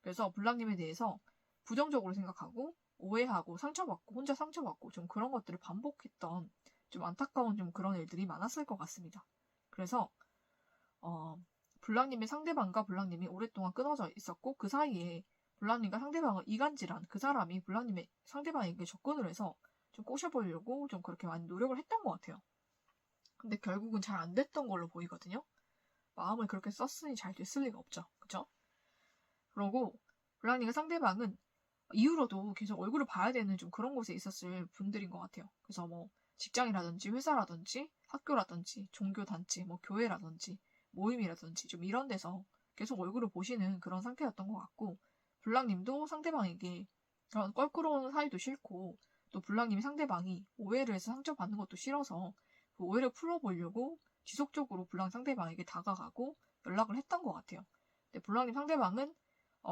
그래서 블랑님에 대해서 부정적으로 생각하고 오해하고 상처받고 혼자 상처받고 좀 그런 것들을 반복했던 좀 안타까운 좀 그런 일들이 많았을 것 같습니다. 그래서 블랑님의 상대방과 블랑님이 오랫동안 끊어져 있었고 그 사이에 블랑님과 상대방을 이간질한 그 사람이 블랑님의 상대방에게 접근을 해서 좀 꼬셔보려고 좀 그렇게 많이 노력을 했던 것 같아요. 근데 결국은 잘 안 됐던 걸로 보이거든요. 마음을 그렇게 썼으니 잘 됐을 리가 없죠. 그쵸? 그러고 블랑님과 상대방은 이후로도 계속 얼굴을 봐야 되는 좀 그런 곳에 있었을 분들인 것 같아요. 그래서 뭐 직장이라든지 회사라든지 학교라든지 종교단체, 뭐 교회라든지 모임이라든지 좀 이런 데서 계속 얼굴을 보시는 그런 상태였던 것 같고 블랑님도 상대방에게 그런 껄끄러운 사이도 싫고 또 블랑님이 상대방이 오해를 해서 상처받는 것도 싫어서 그 오해를 풀어보려고 지속적으로 블랑 상대방에게 다가가고 연락을 했던 것 같아요. 근데 블랑님 상대방은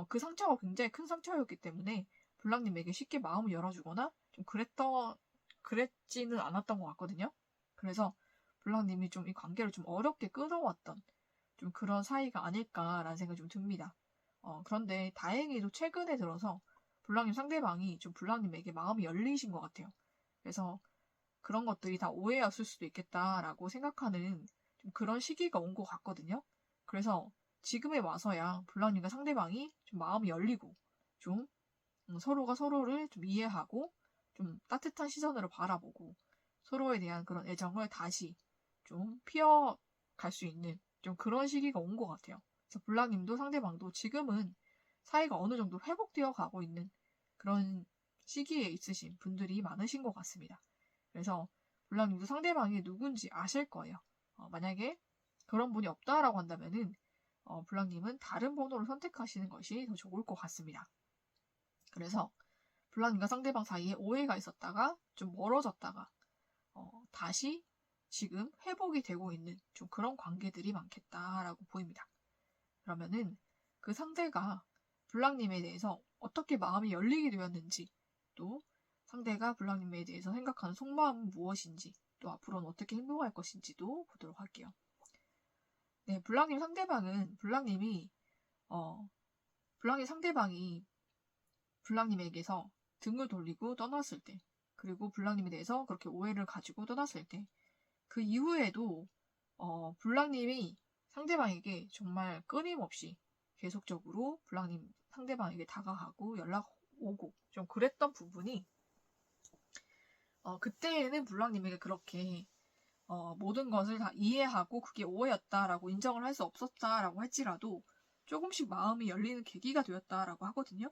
그 상처가 굉장히 큰 상처였기 때문에 블랑님에게 쉽게 마음을 열어주거나 좀 그랬지는 않았던 것 같거든요. 그래서 블랑님이 좀 이 관계를 좀 어렵게 끌어왔던 좀 그런 사이가 아닐까라는 생각이 좀 듭니다. 그런데 다행히도 최근에 들어서 블랑님 상대방이 좀 블랑님에게 마음이 열리신 것 같아요. 그래서 그런 것들이 다 오해였을 수도 있겠다라고 생각하는 좀 그런 시기가 온 것 같거든요. 그래서 지금에 와서야 블랑님과 상대방이 좀 마음이 열리고 좀 서로가 서로를 좀 이해하고 좀 따뜻한 시선으로 바라보고 서로에 대한 그런 애정을 다시 좀 피어갈 수 있는 좀 그런 시기가 온 것 같아요. 그래서 블랑님도 상대방도 지금은 사이가 어느 정도 회복되어 가고 있는 그런 시기에 있으신 분들이 많으신 것 같습니다. 그래서 블랑님도 상대방이 누군지 아실 거예요. 만약에 그런 분이 없다라고 한다면은 블랑님은 다른 번호를 선택하시는 것이 더 좋을 것 같습니다. 그래서 블랑님과 상대방 사이에 오해가 있었다가 좀 멀어졌다가 다시 지금 회복이 되고 있는 좀 그런 관계들이 많겠다라고 보입니다. 그러면은 그 상대가 블랑님에 대해서 어떻게 마음이 열리게 되었는지, 또 상대가 블랑님에 대해서 생각하는 속마음은 무엇인지, 또 앞으로는 어떻게 행동할 것인지도 보도록 할게요. 네, 블랑님 상대방은 블랑님 상대방이 블랑님에게서 등을 돌리고 떠났을 때, 그리고 블랑님에 대해서 그렇게 오해를 가지고 떠났을 때, 그 이후에도 블랑님이 상대방에게 정말 끊임없이 계속적으로 블랑님 상대방에게 다가가고 연락 오고 좀 그랬던 부분이 그때는 블랑님에게 그렇게 모든 것을 다 이해하고 그게 오해였다라고 인정을 할 수 없었다라고 할지라도 조금씩 마음이 열리는 계기가 되었다라고 하거든요.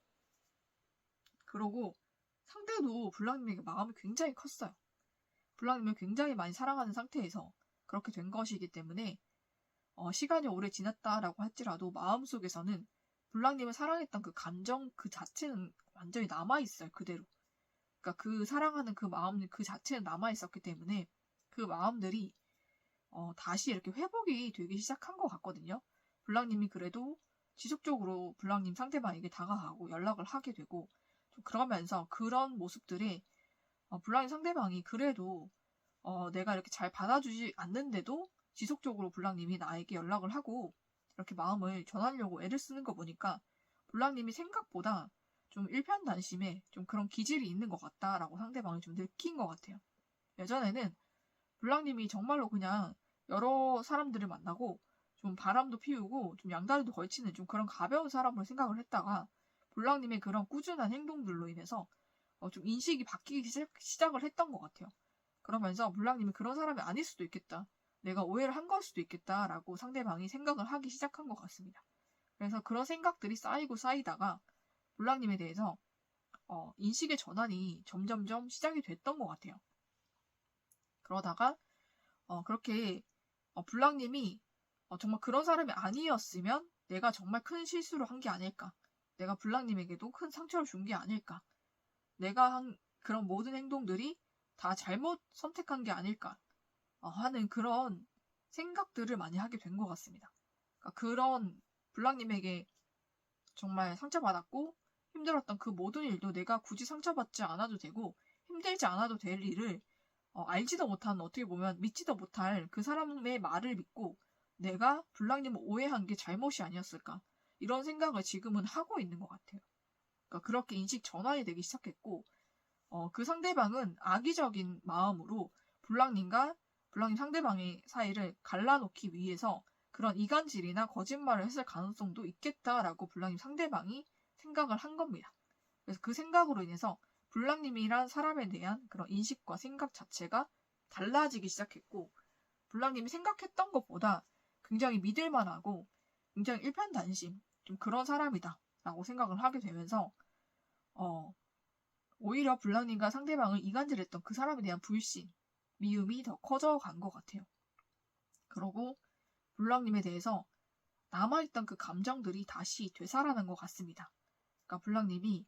그러고 상대도 블랑님에게 마음이 굉장히 컸어요. 블랑님을 굉장히 많이 사랑하는 상태에서 그렇게 된 것이기 때문에 시간이 오래 지났다라고 할지라도 마음속에서는 블랑님을 사랑했던 그 감정 그 자체는 완전히 남아있어요. 그대로. 그러니까 그 사랑하는 그 마음 그 자체는 남아있었기 때문에 그 마음들이 다시 이렇게 회복이 되기 시작한 것 같거든요. 블랑님이 그래도 지속적으로 블랑님 상대방에게 다가가고 연락을 하게 되고 좀 그러면서 그런 모습들에 블랑님 상대방이 그래도 내가 이렇게 잘 받아주지 않는데도 지속적으로 블랑님이 나에게 연락을 하고 이렇게 마음을 전하려고 애를 쓰는 거 보니까 블랑님이 생각보다 좀 일편단심에 좀 그런 기질이 있는 것 같다라고 상대방이 좀 느낀 것 같아요. 예전에는 블랑님이 정말로 그냥 여러 사람들을 만나고 좀 바람도 피우고 좀 양다리도 걸치는 좀 그런 가벼운 사람으로 생각을 했다가 블랑님의 그런 꾸준한 행동들로 인해서 좀 인식이 바뀌기 시작을 했던 것 같아요. 그러면서 블랑님이 그런 사람이 아닐 수도 있겠다. 내가 오해를 한 걸 수도 있겠다라고 상대방이 생각을 하기 시작한 것 같습니다. 그래서 그런 생각들이 쌓이고 쌓이다가 블랑님에 대해서 인식의 전환이 점점점 시작이 됐던 것 같아요. 그러다가 그렇게 블랑님이 정말 그런 사람이 아니었으면 내가 정말 큰 실수를 한 게 아닐까. 내가 블랑님에게도 큰 상처를 준 게 아닐까. 내가 한 그런 모든 행동들이 다 잘못 선택한 게 아닐까 하는 그런 생각들을 많이 하게 된 것 같습니다. 그러니까 그런 블랑님에게 정말 상처받았고 힘들었던 그 모든 일도 내가 굳이 상처받지 않아도 되고 힘들지 않아도 될 일을 알지도 못한 어떻게 보면 믿지도 못할 그 사람의 말을 믿고 내가 블랑님을 오해한 게 잘못이 아니었을까 이런 생각을 지금은 하고 있는 것 같아요. 그러니까 그렇게 인식 전환이 되기 시작했고 그 상대방은 악의적인 마음으로 블랑님과 블랑님 상대방의 사이를 갈라놓기 위해서 그런 이간질이나 거짓말을 했을 가능성도 있겠다라고 블랑님 상대방이 생각을 한 겁니다. 그래서 그 생각으로 인해서 블랑님이란 사람에 대한 그런 인식과 생각 자체가 달라지기 시작했고 블랑님이 생각했던 것보다 굉장히 믿을만하고 굉장히 일편단심 좀 그런 사람이다 라고 생각을 하게 되면서 오히려 블랑님과 상대방을 이간질했던 그 사람에 대한 불신, 미움이 더 커져간 것 같아요. 그러고 블랑님에 대해서 남아있던 그 감정들이 다시 되살아난 것 같습니다. 그러니까 블랑님이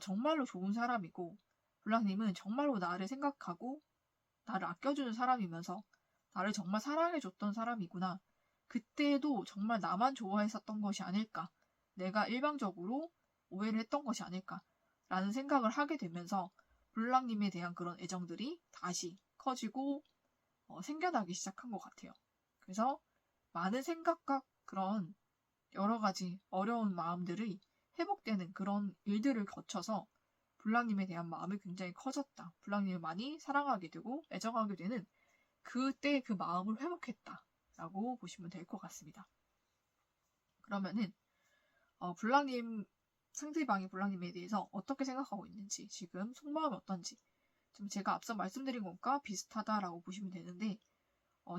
정말로 좋은 사람이고 블랑님은 정말로 나를 생각하고 나를 아껴주는 사람이면서 나를 정말 사랑해줬던 사람이구나. 그때도 정말 나만 좋아했었던 것이 아닐까, 내가 일방적으로 오해를 했던 것이 아닐까라는 생각을 하게 되면서 블랑님에 대한 그런 애정들이 다시 커지고 생겨나기 시작한 것 같아요. 그래서 많은 생각과 그런 여러 가지 어려운 마음들이 회복되는 그런 일들을 거쳐서 블랑님에 대한 마음이 굉장히 커졌다. 블랑님을 많이 사랑하게 되고 애정하게 되는 그때 그 마음을 회복했다라고 보시면 될 것 같습니다. 그러면은 상대방이 블랑님에 대해서 어떻게 생각하고 있는지, 지금 속마음이 어떤지, 좀 제가 앞서 말씀드린 것과 비슷하다라고 보시면 되는데,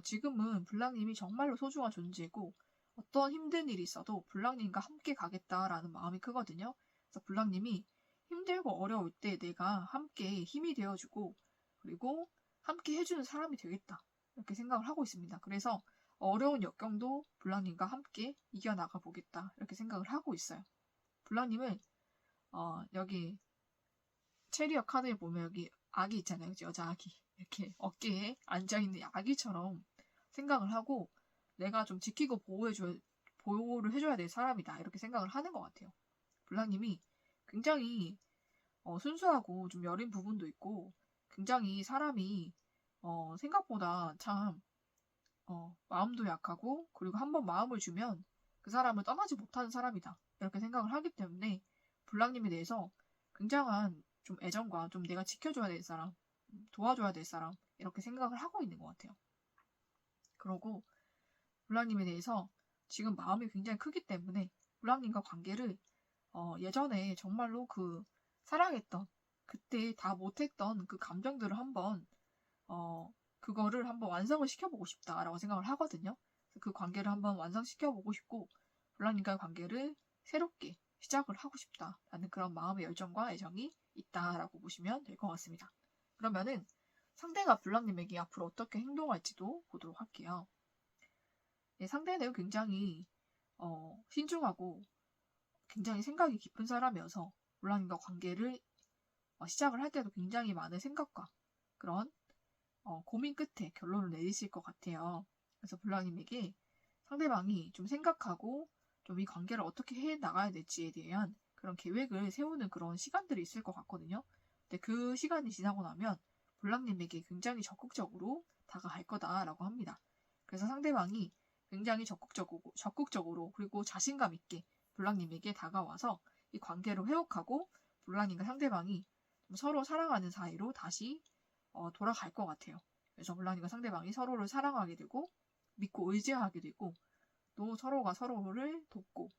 지금은 블랑님이 정말로 소중한 존재고, 어떤 힘든 일이 있어도 블랑님과 함께 가겠다라는 마음이 크거든요. 그래서 블랑님이 힘들고 어려울 때 내가 함께 힘이 되어주고, 그리고 함께 해주는 사람이 되겠다, 이렇게 생각을 하고 있습니다. 그래서 어려운 역경도 블랑님과 함께 이겨나가 보겠다, 이렇게 생각을 하고 있어요. 블랑님을 여기 체리어 카드에 보면 여기 아기 있잖아요. 여자 아기. 이렇게 어깨에 앉아있는 아기처럼 생각을 하고, 내가 좀 지키고 보호를 해줘야 될 사람이다, 이렇게 생각을 하는 것 같아요. 블랑님이 굉장히 순수하고 좀 여린 부분도 있고, 굉장히 사람이 생각보다 참 마음도 약하고, 그리고 한번 마음을 주면 그 사람을 떠나지 못하는 사람이다, 이렇게 생각을 하기 때문에 블랑님에 대해서 굉장한 좀 애정과 좀 내가 지켜줘야 될 사람, 도와줘야 될 사람, 이렇게 생각을 하고 있는 것 같아요. 그러고 블랑님에 대해서 지금 마음이 굉장히 크기 때문에 블랑님과 관계를 예전에 정말로 그 사랑했던, 그때 다 못했던 그 감정들을 한번 그거를 한번 완성을 시켜보고 싶다라고 생각을 하거든요. 그래서 그 관계를 한번 완성시켜보고 싶고, 블랑님과의 관계를 새롭게 시작을 하고 싶다라는 그런 마음의 열정과 애정이 있다라고 보시면 될 것 같습니다. 그러면은 상대가 블랑님에게 앞으로 어떻게 행동할지도 보도록 할게요. 네, 상대는 굉장히 신중하고 굉장히 생각이 깊은 사람이어서 블랑님과 관계를 시작을 할 때도 굉장히 많은 생각과 그런 고민 끝에 결론을 내리실 것 같아요. 그래서 블랑님에게 상대방이 좀 생각하고 좀 이 관계를 어떻게 해 나가야 될지에 대한 그런 계획을 세우는 그런 시간들이 있을 것 같거든요. 근데 그 시간이 지나고 나면 블랑님에게 굉장히 적극적으로 다가갈 거다라고 합니다. 그래서 상대방이 굉장히 적극적으로 그리고 자신감 있게 블랑님에게 다가와서 이 관계를 회복하고 블랑님과 상대방이 서로 사랑하는 사이로 다시 돌아갈 것 같아요. 그래서 블랑님과 상대방이 서로를 사랑하게 되고 믿고 의지하게 되고, 또 서로가 서로를 돕고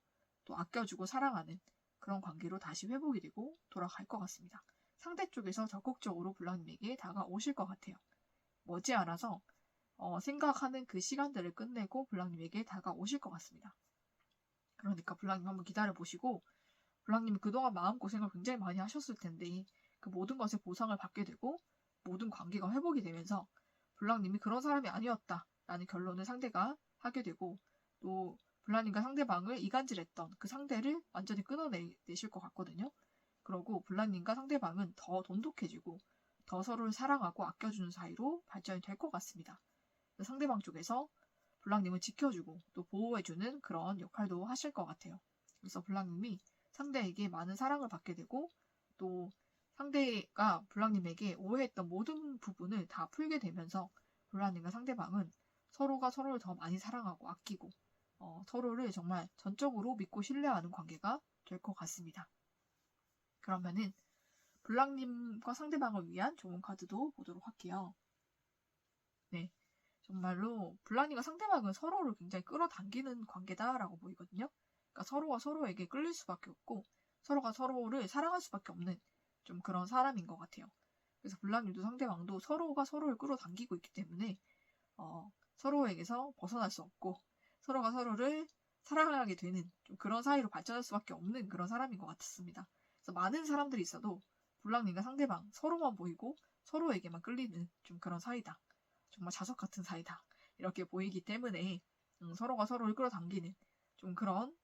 또 아껴주고 사랑하는 그런 관계로 다시 회복이 되고 돌아갈 것 같습니다. 상대 쪽에서 적극적으로 블랑님에게 다가오실 것 같아요. 머지않아서 생각하는 그 시간들을 끝내고 블랑님에게 다가오실 것 같습니다. 그러니까 블랑님 한번 기다려보시고, 블랑님이 그동안 마음고생을 굉장히 많이 하셨을 텐데 그 모든 것의 보상을 받게 되고 모든 관계가 회복이 되면서 블랑님이 그런 사람이 아니었다라는 결론을 상대가 하게 되고, 또 블랑님과 상대방을 이간질했던 그 상대를 완전히 끊어내실 것 같거든요. 그러고 블랑님과 상대방은 더 돈독해지고 더 서로를 사랑하고 아껴주는 사이로 발전이 될 것 같습니다. 상대방 쪽에서 블랑님을 지켜주고 또 보호해주는 그런 역할도 하실 것 같아요. 그래서 블랑님이 상대에게 많은 사랑을 받게 되고, 또 상대가 블랑님에게 오해했던 모든 부분을 다 풀게 되면서 블랑님과 상대방은 서로가 서로를 더 많이 사랑하고 아끼고 서로를 정말 전적으로 믿고 신뢰하는 관계가 될 것 같습니다. 그러면은 블랑님과 상대방을 위한 좋은 카드도 보도록 할게요. 네, 정말로 블랑님과 상대방은 서로를 굉장히 끌어당기는 관계다라고 보이거든요. 그러니까 서로가 서로에게 끌릴 수밖에 없고 서로가 서로를 사랑할 수밖에 없는 좀 그런 사람인 것 같아요. 그래서 블랑님도 상대방도 서로가 서로를 끌어당기고 있기 때문에 서로에게서 벗어날 수 없고 서로가 서로를 사랑하게 되는 좀 그런 사이로 발전할 수밖에 없는 그런 사람인 것 같습니다. 그래서 많은 사람들이 있어도 블랑님과 상대방 서로만 보이고 서로에게만 끌리는 좀 그런 사이다. 정말 자석 같은 사이다. 이렇게 보이기 때문에 서로가 서로를 끌어당기는 좀 그런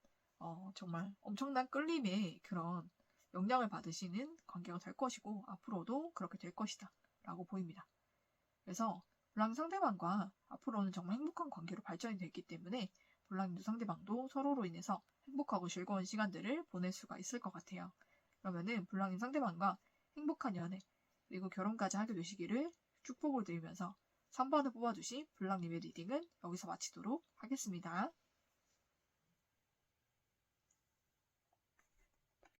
정말 엄청난 끌림의 그런 영향을 받으시는 관계가 될 것이고 앞으로도 그렇게 될 것이다 라고 보입니다. 그래서 볼랑님 상대방과 앞으로는 정말 행복한 관계로 발전이 됐기 때문에 볼랑님도 상대방도 서로로 인해서 행복하고 즐거운 시간들을 보낼 수가 있을 것 같아요. 그러면은 볼랑님 상대방과 행복한 연애 그리고 결혼까지 하게 되시기를 축복을 드리면서 3번을 뽑아주신 볼랑님의 리딩은 여기서 마치도록 하겠습니다.